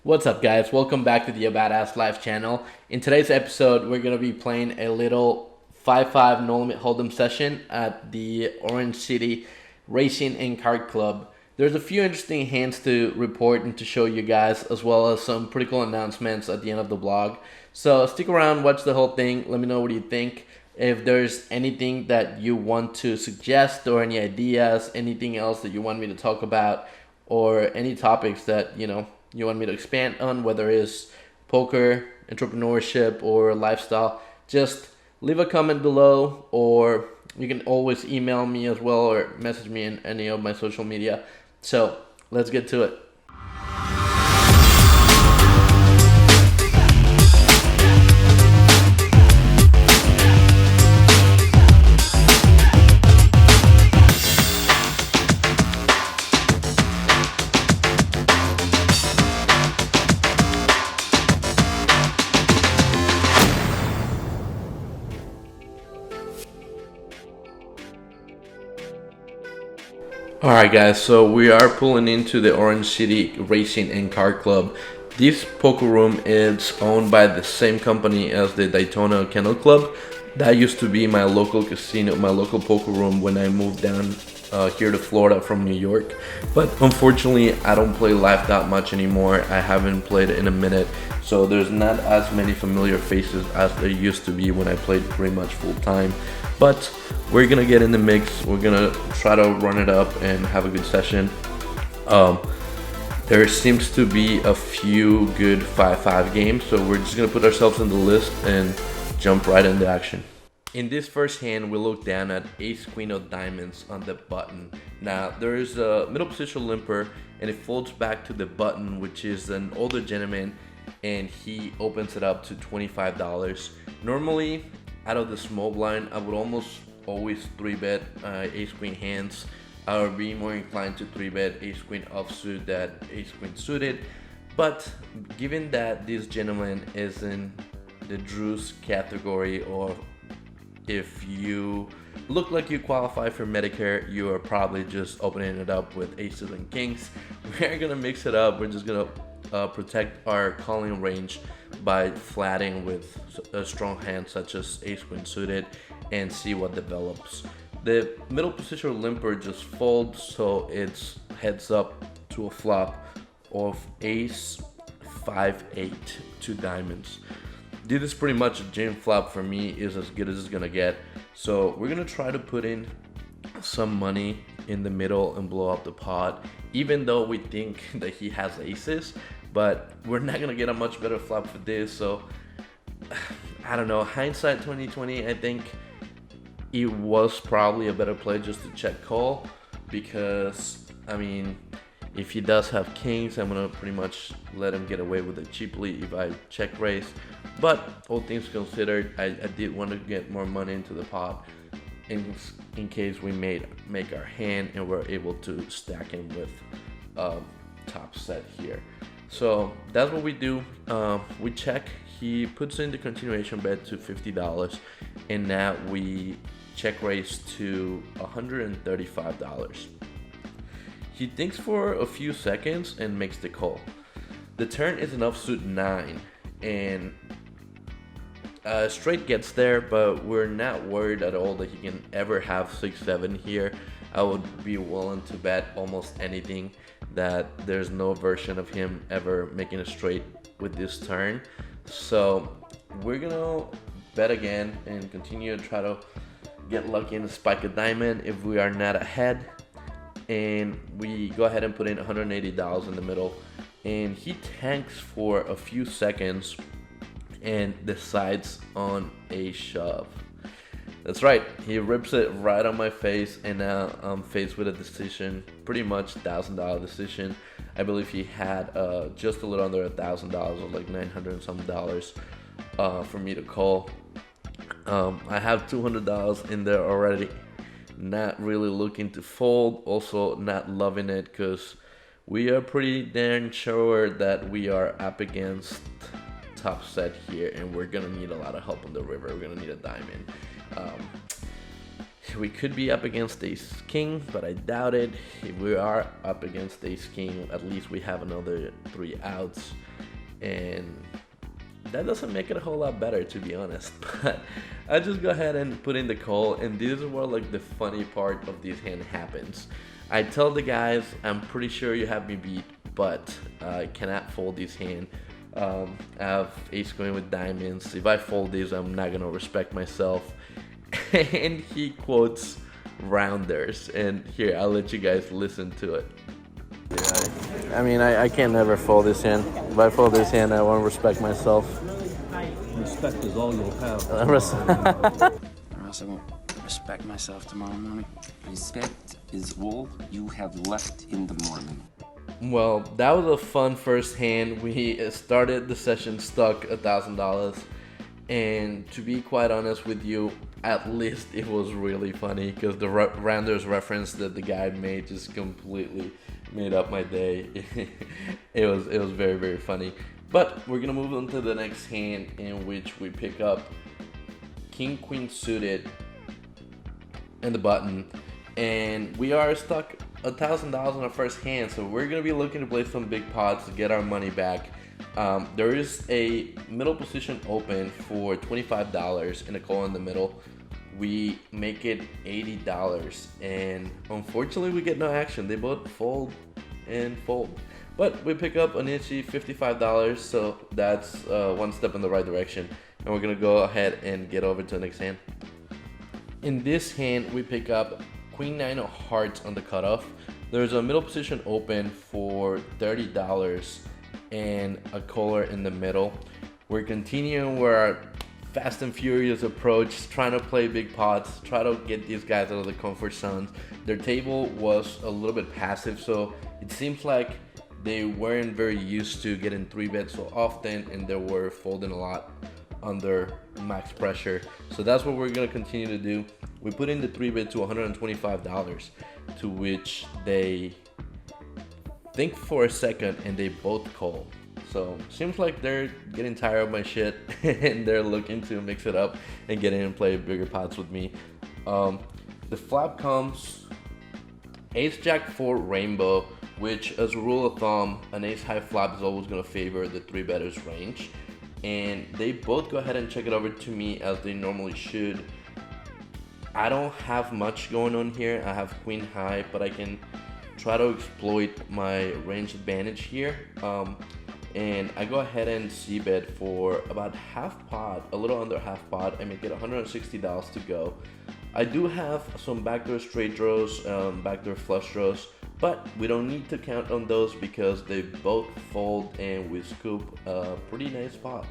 What's up, guys? Welcome back to the Badass Life channel. In today's episode, we're going to be playing a little 5-5 no limit hold'em session at the Orange City Racing and Kart Club. There's a few interesting hands to report and to show you guys, as well as some pretty cool announcements at the end of the vlog. So stick around, watch the whole thing. Let me know what you think. If there's anything that you want to suggest or any ideas, anything else that you want me to talk about, or any topics that, you want me to expand on, whether it's poker, entrepreneurship, or lifestyle, just leave a comment below, or you can always email me as well or message me in any of my social media. So let's get to it. Alright guys, so we are pulling into the Orange City Racing and Kart Club. This poker room is owned by the same company as the Daytona Kennel Club. That used to be my local casino, my local poker room when I moved down here to Florida from New York. But unfortunately, I don't play live that much anymore. I haven't played in a minute, so there's not as many familiar faces as there used to be when I played pretty much full time. But we're gonna get in the mix. We're gonna try to run it up and have a good session. There seems to be a few good 5-5 games, so we're just gonna put ourselves in the list and jump right into action. In this first hand, we look down at ace queen of diamonds on the button. Now there is a middle position limper, and it folds back to the button, which is an older gentleman, and he opens it up to $25. Normally, out of the small blind, I would almost always 3-bet ace queen hands. I would be more inclined to 3-bet ace queen offsuit than ace queen suited. But given that this gentleman is in the Drews category, or if you look like you qualify for Medicare, you are probably just opening it up with aces and kings. We're gonna mix it up. We're just gonna protect our calling range by flatting with a strong hand such as ace queen suited and see what develops. The middle position limper just folds, so it's heads up to a flop of ace 5-8 to diamonds. This is pretty much a jam flop for me, is as good as it's gonna get. So we're gonna try to put in some money in the middle and blow up the pot, even though we think that he has aces, but we're not gonna get a much better flop for this. So I don't know, hindsight 2020, I think it was probably a better play just to check call, because I mean, if he does have kings, I'm gonna pretty much let him get away with it cheaply if I check raise. But all things considered, I did want to get more money into the pot in case we make our hand and we're able to stack him with top set here. So that's what we do. We check. He puts in the continuation bet to $50, and now we check raise to $135. He thinks for a few seconds and makes the call. The turn is an offsuit 9, and straight gets there, but we're not worried at all that he can ever have 6-7 here. I would be willing to bet almost anything that there's no version of him ever making a straight with this turn. So we're gonna bet again and continue to try to get lucky and spike a diamond if we are not ahead. And we go ahead and put in $180 in the middle, and he tanks for a few seconds and decides on a shove. That's right, he rips it right on my face, and now I'm faced with a decision, pretty much $1,000 decision. I believe he had just a little under $1,000, or like $900 and some dollars for me to call. I have $200 in there already. Not really looking to fold, also not loving it, because we are pretty darn sure that we are up against top set here, and we're gonna need a lot of help on the river. We're gonna need a diamond. We could be up against ace king, but I doubt it. If we are up against ace king, at least we have another 3 outs, and that doesn't make it a whole lot better, to be honest. But I just go ahead and put in the call, and this is where like the funny part of this hand happens. I tell the guys, I'm pretty sure you have me beat, but I cannot fold this hand. I have ace queen with diamonds. If I fold this, I'm not gonna respect myself. And he quotes rounders, and here, I'll let you guys listen to it. I mean, I can't never fold this hand. If I fold this hand, I won't respect myself. Respect is all you'll have. Or else I won't respect myself tomorrow morning. Respect is all you have left in the morning. Well, that was a fun first hand. We started the session stuck $1,000, and to be quite honest with you, at least it was really funny because the rounders reference that the guy made just completely made up my day. It was very, very funny. But we're gonna move on to the next hand, in which we pick up king queen suited and the button, and we are stuck $1,000 on our first hand, so we're gonna be looking to play some big pots to get our money back. There is a middle position open for $25 and a call in the middle. We make it $80, and unfortunately we get no action. They both fold and fold, but we pick up an itchy $55, so that's one step in the right direction, and we're gonna go ahead and get over to the next hand. In this hand, we pick up queen 9 of hearts on the cutoff. There's a middle position open for $30 and a caller in the middle. We're continuing our fast and furious approach, trying to play big pots, try to get these guys out of the comfort zones. Their table was a little bit passive, so it seems like they weren't very used to getting 3-bet so often, and they were folding a lot under max pressure. So that's what we're gonna continue to do. We put in the 3-bet to $125, to which they think for a second and they both call. So seems like they're getting tired of my shit and they're looking to mix it up and get in and play bigger pots with me. The flop comes ace jack 4 rainbow, which as a rule of thumb, an ace high flop is always going to favor the 3-betters range, and they both go ahead and check it over to me as they normally should. I don't have much going on here. I have queen high, but I can try to exploit my range advantage here. And I go ahead and c-bet for about half pot, a little under half pot. I make it $160 to go. I do have some backdoor straight draws, backdoor flush draws, but we don't need to count on those because they both fold and we scoop a pretty nice pot.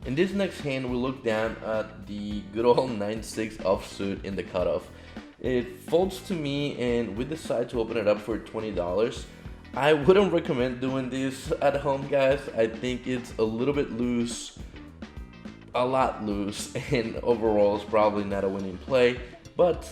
In this next hand, we look down at the good old 9-6 offsuit in the cutoff. It folds to me and we decide to open it up for $20. I wouldn't recommend doing this at home, guys. I think it's a little bit loose, a lot loose, and overall it's probably not a winning play. But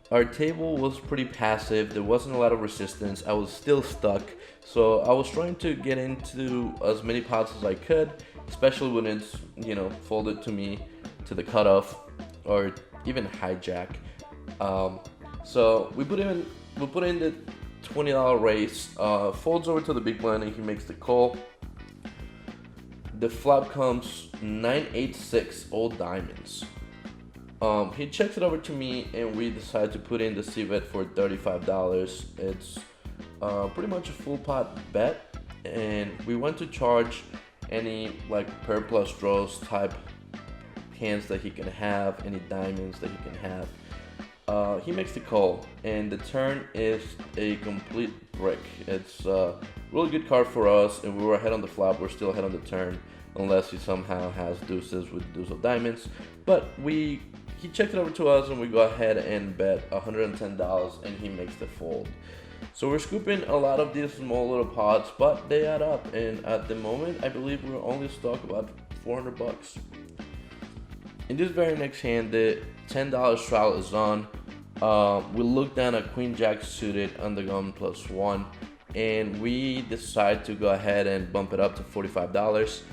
our table was pretty passive. There wasn't a lot of resistance. I was still stuck, so I was trying to get into as many pots as I could, especially when it's, you know, folded to me to the cutoff or even hijack. So we put in the $20 raise, folds over to the big blind and he makes the call. The flop comes 9-8-6 all diamonds. He checks it over to me and we decide to put in the c-bet for $35. It's pretty much a full pot bet, and we want to charge any like pair plus draws type hands that he can have, any diamonds that he can have. He makes the call, and the turn is a complete brick. It's a really good card for us, and we were ahead on the flop. We're still ahead on the turn, unless he somehow has deuces with deuce of diamonds. But he checked it over to us, and we go ahead and bet $110, and he makes the fold. So we're scooping a lot of these small little pots, but they add up, and at the moment, I believe we're only stuck about $400. In this very next hand, the $10 trial is on. We look down at Queen Jack suited on the gun +1, and we decide to go ahead and bump it up to $45.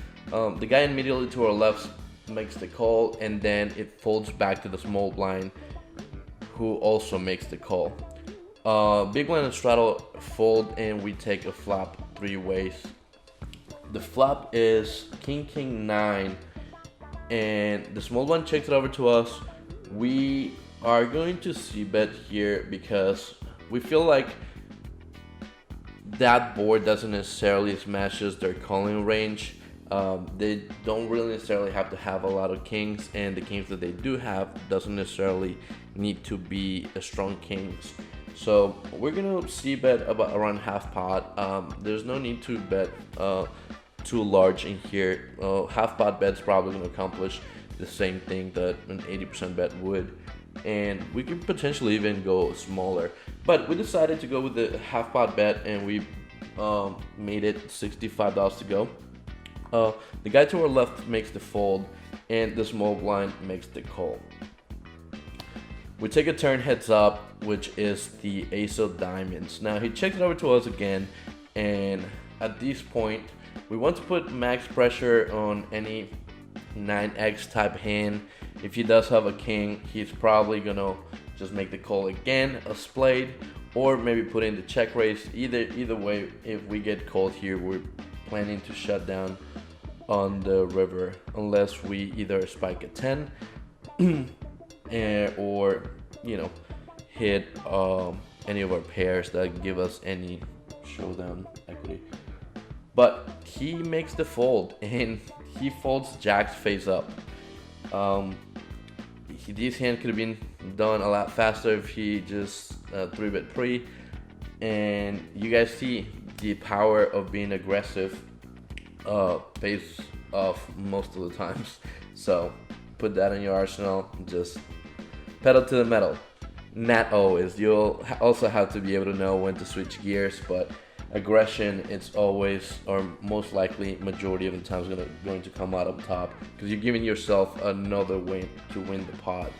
The guy immediately to our left makes the call, and then it folds back to the small blind, who also makes the call. Big blind and straddle fold, and we take a flop 3 ways. The flop is king king 9, and the small blind checks it over to us. We are going to c-bet here because we feel like that board doesn't necessarily smashes their calling range. They don't really necessarily have to have a lot of kings, and the kings that they do have doesn't necessarily need to be a strong kings. So we're gonna c-bet about around half pot. There's no need to bet too large in here. Half pot bet's probably gonna accomplish the same thing that an 80% bet would, and we could potentially even go smaller, but we decided to go with the half pot bet, and we made it $65 to go. The guy to our left makes the fold, and the small blind makes the call. We take a turn heads up, which is the ace of diamonds. Now he checks it over to us again, and at this point we want to put max pressure on any 9x type hand. If he does have a king, he's probably gonna just make the call again, a spade, or maybe put in the check raise. Either way, if we get called here, we're planning to shut down on the river unless we either spike a 10 or hit any of our pairs that give us any showdown equity. But he makes the fold, and he folds jacks face up. This hand could have been done a lot faster if he just 3-bet pre, and you guys see the power of being aggressive face off most of the times. So put that in your arsenal, just pedal to the metal. Not always. You'll also have to be able to know when to switch gears, but aggression, it's always, or most likely majority of the time, is going to come out on top, because you're giving yourself another way to win the pot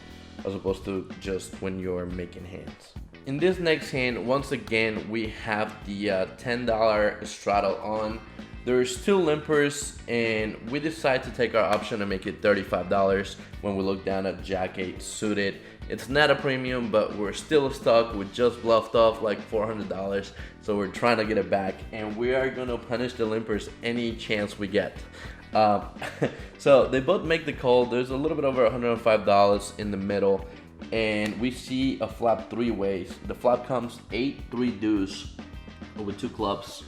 as opposed to just when you're making hands. In this next hand, once again, we have the $10 straddle on. There's 2 limpers, and we decide to take our option and make it $35 when we look down at Jack 8 suited. It's not a premium, but we're still stuck. We just bluffed off like $400, so we're trying to get it back, and we are gonna punish the limpers any chance we get. So they both make the call. There's a little bit over $105 in the middle, and we see a flop 3 ways. The flop comes 8-3 deuce with 2 clubs.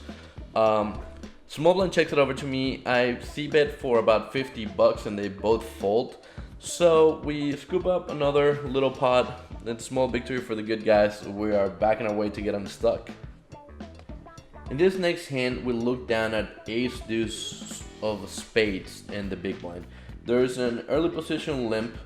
Small blind checks it over to me. I c-bet for about $50, and they both fold. So we scoop up another little pot. It's small victory for the good guys. We are backing our way to get unstuck. In this next hand, we look down at ace deuce of spades in the big blind. There's an early position limp,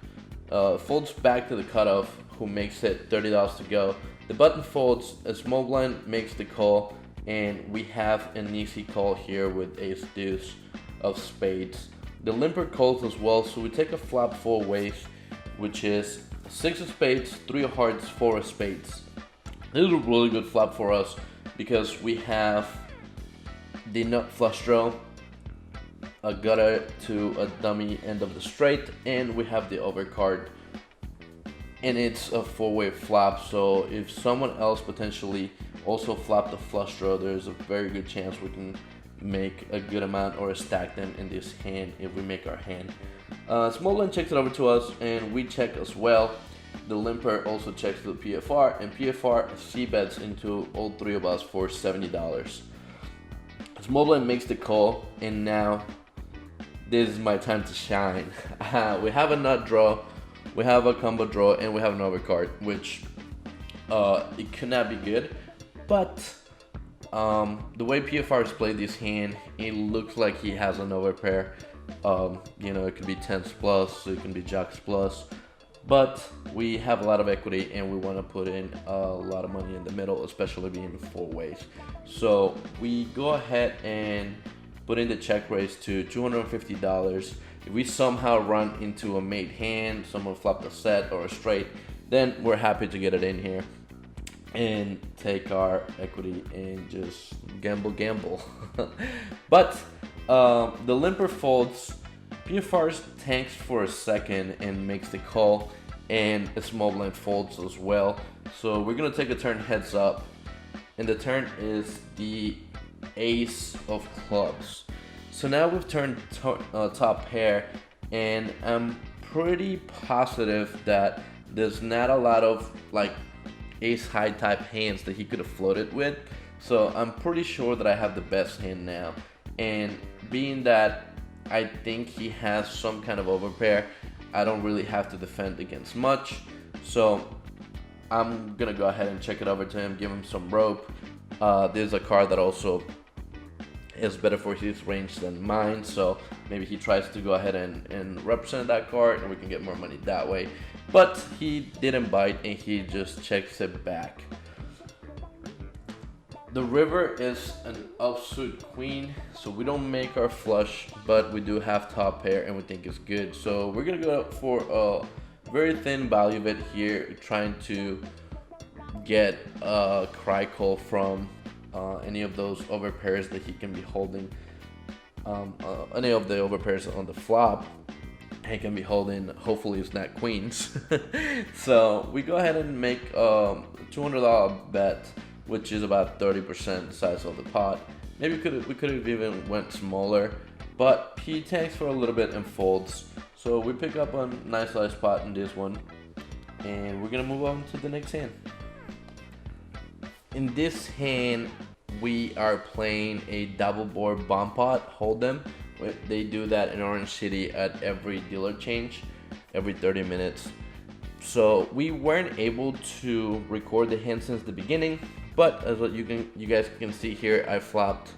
folds back to the cutoff, who makes it $30 to go. The button folds, a small blind makes the call, and we have an easy call here with ace deuce of spades. The limper calls as well, so we take a flop 4 ways, which is 6 of spades, 3 of hearts, 4 of spades. This is a really good flop for us because we have the nut flush draw, a gutter to a dummy end of the straight, and we have the overcard. And it's a 4-way flop, so if someone else potentially also flopped the flush draw, there's a very good chance we can make a good amount or stack them in this hand if we make our hand. Small blind checks it over to us, and we check as well. The limper also checks the PFR, and PFR c-bets into all 3 of us for $70. Small blind makes the call, and now this is my time to shine. We have a nut draw, we have a combo draw, and we have an overcard, which it could not be good, but the way PFR has played this hand, it looks like he has an overpair. It could be 10s plus, it can be jacks plus, but we have a lot of equity, and we want to put in a lot of money in the middle, especially being 4 ways. So we go ahead and put in the check raise to $250. If we somehow run into a mate hand, someone flopped a set or a straight, then we're happy to get it in here and take our equity and just gamble. But the limper folds, PFR tanks for a second and makes the call, and a small blind folds as well. So we're gonna take a turn heads up, and the turn is the ace of clubs. So now we've turned top pair, and I'm pretty positive that there's not a lot of like ace high type hands that he could have floated with. So I'm pretty sure that I have the best hand now, and being that I think he has some kind of overpair, I don't really have to defend against much. So I'm gonna go ahead and check it over to him, give him some rope. There's a card that also is better for his range than mine, so maybe he tries to go ahead and represent that card and we can get more money that way. But he didn't bite and he just checks it back. The river is an offsuit queen, so we don't make our flush, but we do have top pair and we think it's good. So we're gonna go for a very thin value of it here, trying to get a cry call from any of those overpairs that he can be holding. Any of the overpairs on the flop he can be holding. Hopefully it's not queens. So we go ahead and make a $200 bet, which is about 30% the size of the pot. Maybe we could have even went smaller, but he tanks for a little bit and folds. So we pick up a nice sized pot in this one, and we're gonna move on to the next hand. In this hand, we are playing a double board bomb pot hold'em. They do that in Orange City at every dealer change, every 30 minutes. So we weren't able to record the hand since the beginning, but as what you guys can see here, I flopped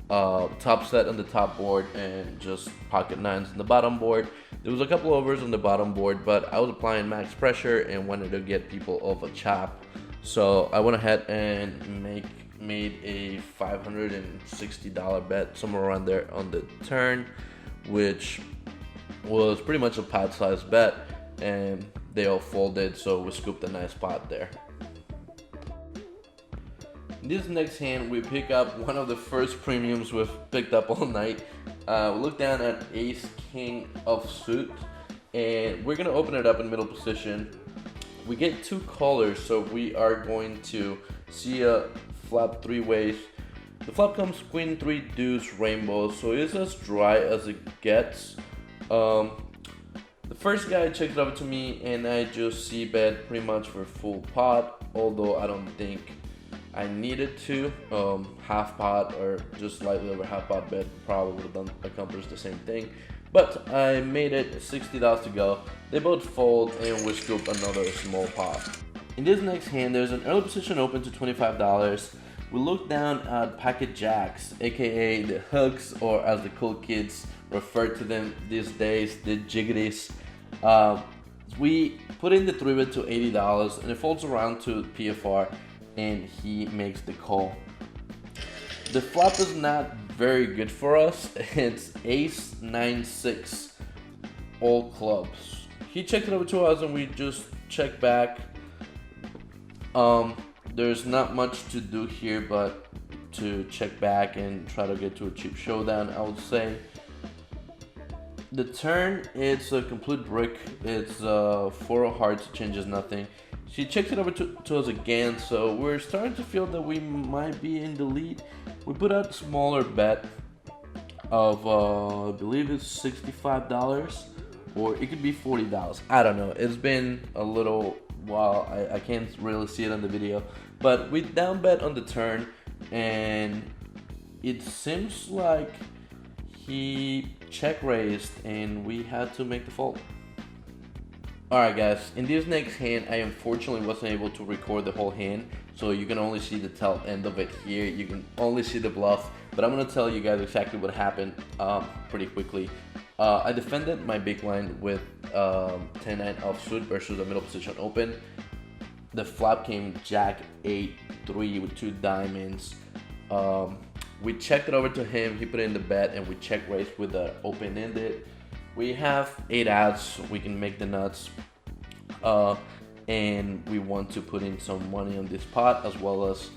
top set on the top board and just pocket nines on the bottom board. There was a couple overs on the bottom board, but I was applying max pressure and wanted to get people off a chop. So I went ahead and made a $560 bet, somewhere around there on the turn, which was pretty much a pot size bet, and they all folded, so we scooped a nice pot there. In this next hand, we pick up one of the first premiums we've picked up all night. We look down at ace king of suit, and we're gonna open it up in middle position. We get two callers, so we are going to see a flop three ways. The flop comes queen, three, deuce, rainbow, so it's as dry as it gets. The first guy checks it over to me, and I just see bet pretty much for full pot, although I don't think I needed to. Half pot or just slightly over half pot bet probably would have accomplished the same thing. But I made it $60 to go. They both fold and we scoop another small pot. In this next hand, there's an early position open to $25. We look down at packet jacks, aka the hooks, or as the cool kids refer to them these days, the jiggities. We put in the 3-bet to $80 and it folds around to PFR and he makes the call. The flop is not very good for us. It's ace 9-6 all clubs. He checked it over to us and we just check back. There's not much to do here but to check back and try to get to a cheap showdown, I would say. The turn, it's a complete brick. It's 4 of hearts, changes nothing. She checks it over to us again, so we're starting to feel that we might be in the lead. We put out a smaller bet of, I believe it's $65, or it could be $40. I don't know. It's been a little while. I can't really see it on the video. But we down bet on the turn, and it seems like he check raised, and we had to make the fold. Alright guys, in this next hand, I unfortunately wasn't able to record the whole hand, so you can only see the tail end of it here. You can only see the bluff, but I'm going to tell you guys exactly what happened pretty quickly. I defended my big blind with 10-9 offsuit versus a middle position open. The flop came jack 8-3 with 2 diamonds. We checked it over to him, he put in the bet, and we check raised with the open-ended. We have 8 outs, we can make the nuts, and we want to put in some money on this pot, as well as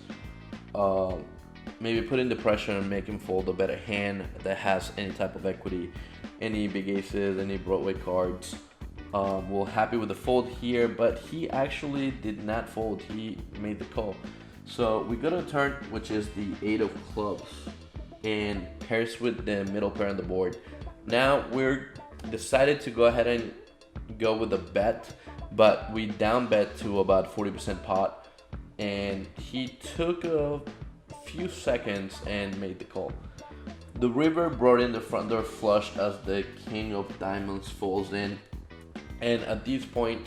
maybe put in the pressure and make him fold a better hand that has any type of equity, any big aces, any Broadway cards. We're happy with the fold here, but he actually did not fold. He made the call. So we go to a turn, which is the 8 of clubs, and pairs with the middle pair on the board. Now we're decided to go ahead and go with a bet, but we down bet to about 40% pot, and he took a few seconds and made the call. The river brought in the front door flush as the king of diamonds falls in, and at this point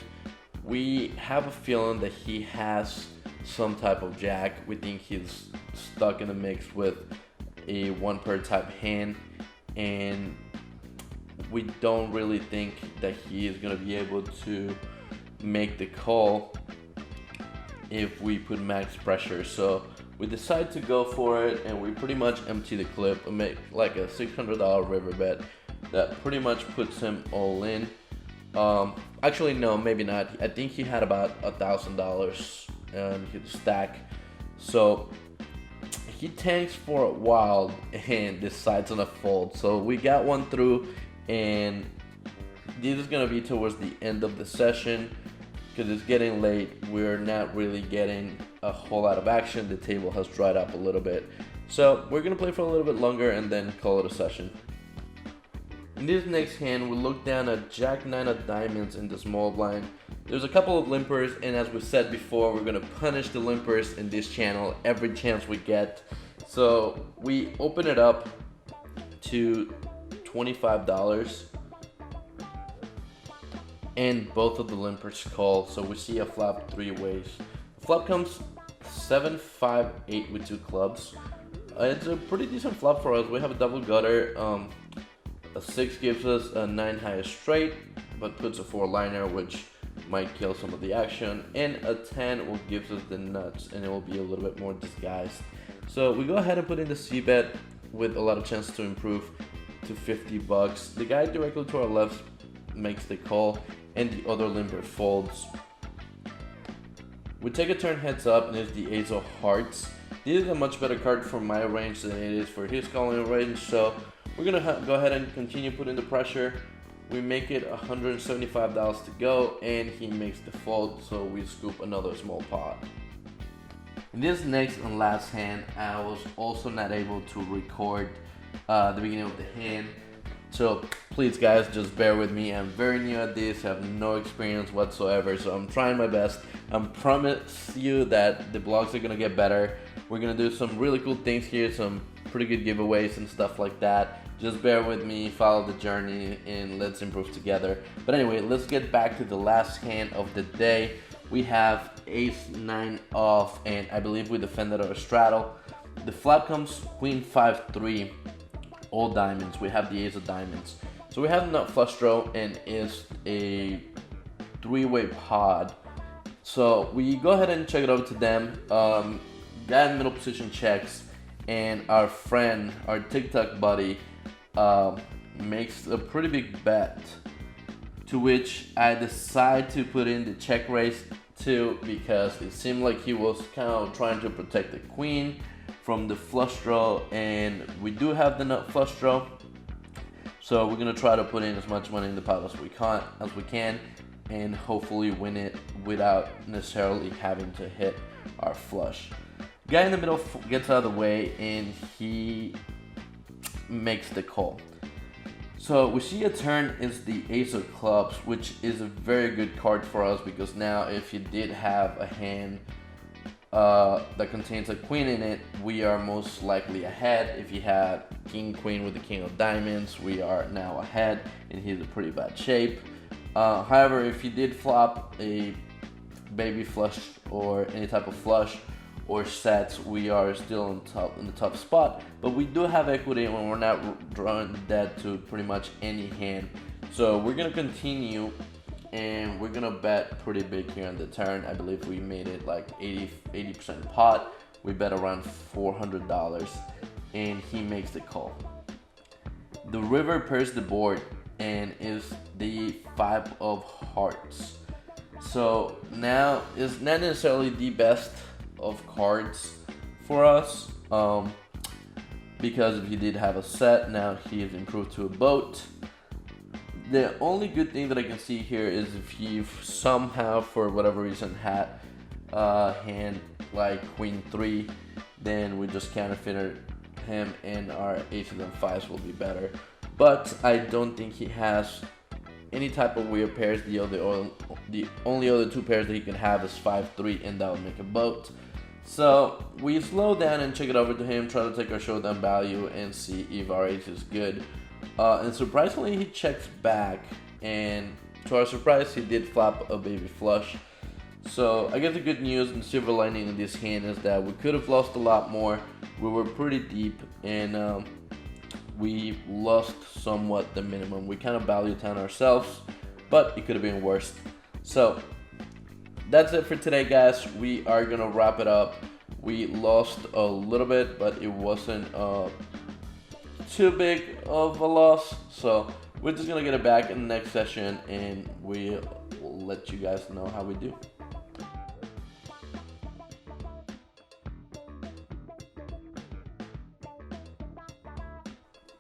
we have a feeling that he has some type of jack. We think he's stuck in the mix with a one pair type hand, and we don't really think that he is going to be able to make the call if we put max pressure. So we decide to go for it, and we pretty much empty the clip and make like a $600 river bet that pretty much puts him all in. Actually no, maybe not. I think he had about $1,000 in his stack. So he tanks for a while and decides on a fold. So we got one through, and this is gonna be towards the end of the session because it's getting late. We're not really getting a whole lot of action. The table has dried up a little bit. So we're gonna play for a little bit longer and then call it a session. In this next hand, we look down at Jack 9 of diamonds in the small blind. There's a couple of limpers, and as we said before, we're gonna punish the limpers in this channel every chance we get. So we open it up to $25, and both of the limpers call. So we see a flop 3 ways. The flop comes 7, 5, 8 with 2 clubs. It's a pretty decent flop for us. We have a double gutter. A 6 gives us a 9 high straight, but puts a 4 liner, which might kill some of the action, and a 10 will gives us the nuts, and it will be a little bit more disguised. So we go ahead and put in the C bet with a lot of chance to improve to $50. The guy directly to our left makes the call, and the other limper folds. We take a turn heads up, and it's the Ace of Hearts. This is a much better card for my range than it is for his calling range, so we're gonna go ahead and continue putting the pressure. We make it $175 to go, and he makes the fold, so we scoop another small pot. In this next and last hand, I was also not able to record the beginning of the hand. So please guys, just bear with me. I'm very new at this, I have no experience whatsoever, so I'm trying my best. I promise you that the vlogs are gonna get better. We're gonna do some really cool things here, some pretty good giveaways and stuff like that. Just bear with me, follow the journey, and let's improve together. But anyway, let's get back to the last hand of the day. We have Ace 9 off, and I believe we defended our straddle. The flop comes Queen 5-3, all diamonds. We have the Ace of diamonds. So we have nut flush draw, and it's a 3-way pod. So we go ahead and check it over to them. Guy in middle position checks, and our friend, our TikTok buddy, makes a pretty big bet, to which I decide to put in the check raise too, because it seemed like he was kind of trying to protect the queen from the flush draw, and we do have the nut flush draw, so we're gonna try to put in as much money in the pot as we can, and hopefully win it without necessarily having to hit our flush. Guy in the middle gets out of the way, and he makes the call. So we see a turn is the Ace of Clubs, which is a very good card for us, because now if you did have a hand that contains a queen in it, we are most likely ahead. If you had King Queen with the King of Diamonds, we are now ahead, and he's in pretty bad shape. However, if you did flop a baby flush or any type of flush or sets, we are still in the top spot, but we do have equity when we're not drawing dead to pretty much any hand. So we're gonna continue, and we're gonna bet pretty big here on the turn. I believe we made it like 80% pot. We bet around $400, and he makes the call. The river pairs the board and is the 5 of hearts. So now it's not necessarily the best of cards for us. because he did have a set. Now he has improved to a boat. The only good thing that I can see here is if he somehow, for whatever reason, had a hand like Queen 3, then we just counterfeit him and our aces and fives will be better. But I don't think he has any type of weird pairs. The only other two pairs that he can have is 5-3, and that would make a boat. So we slow down and check it over to him, try to take our showdown value and see if our ace is good. And surprisingly, he checks back, and to our surprise, he did flop a baby flush. So I guess the good news and silver lining in this hand is that we could have lost a lot more. We were pretty deep, and we lost somewhat the minimum. We kind of value town ourselves, but it could have been worse. So that's it for today, guys. We are gonna wrap it up. We lost a little bit, but it wasn't too big of a loss. So we're just gonna get it back in the next session, and we'll let you guys know how we do.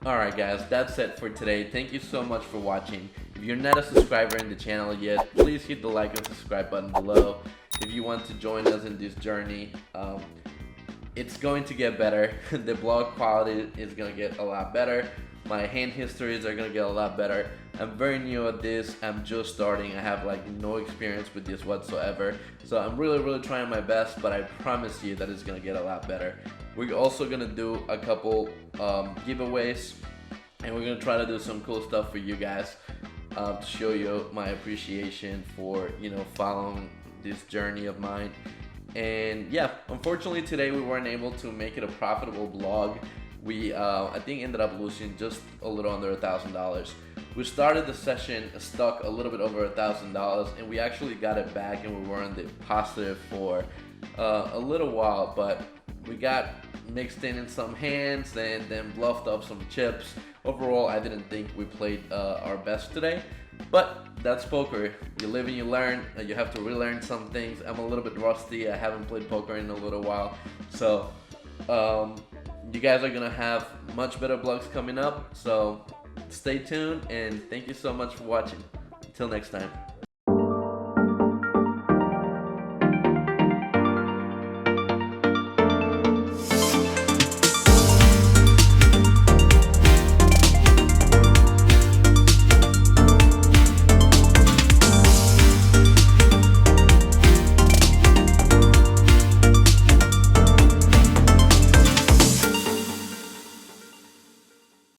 Alright guys, that's it for today. Thank you so much for watching. If you're not a subscriber in the channel yet, please hit the like and subscribe button below. If you want to join us in this journey, it's going to get better. The blog quality is going to get a lot better. My hand histories are going to get a lot better. I'm very new at this. I'm just starting. I have like no experience with this whatsoever. So I'm really trying my best, but I promise you that it's going to get a lot better. We're also going to do a couple giveaways, and we're going to try to do some cool stuff for you guys to show you my appreciation for, following this journey of mine. And yeah, unfortunately today we weren't able to make it a profitable blog. We I think ended up losing just a little under $1,000. We started the session stuck a little bit over $1,000, and we actually got it back, and we were in the positive for a little while, but we got mixed in some hands and then bluffed up some chips. Overall, I didn't think we played our best today, but that's poker. You live and you learn. You have to relearn some things. I'm a little bit rusty. I haven't played poker in a little while, so you guys are gonna have much better blogs coming up. So stay tuned, and thank you so much for watching. Until next time.